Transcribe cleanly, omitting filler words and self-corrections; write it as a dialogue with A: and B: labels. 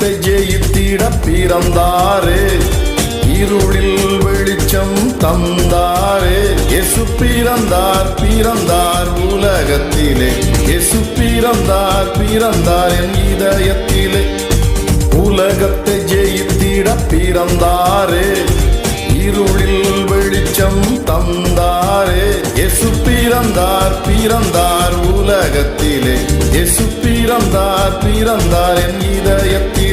A: உலகத்தை ஜெயித்திட பிறந்தாரே, இருளில் வெளிச்சம் தந்தாரே. இயேசு பிறந்தார் பிறந்தார் உலகத்திலே, இயேசு பிறந்தார் பிறந்தார் என் இதயத்திலே. உலகத்தை ஜெயித்திட பிறந்தாரே, இருளில் வெளிச்சம் தந்தாரே. இயேசு பிறந்தார் பிறந்தார் உலகத்திலே, இயேசு பிறந்தார் பிறந்தார் என் இதயத்திலே.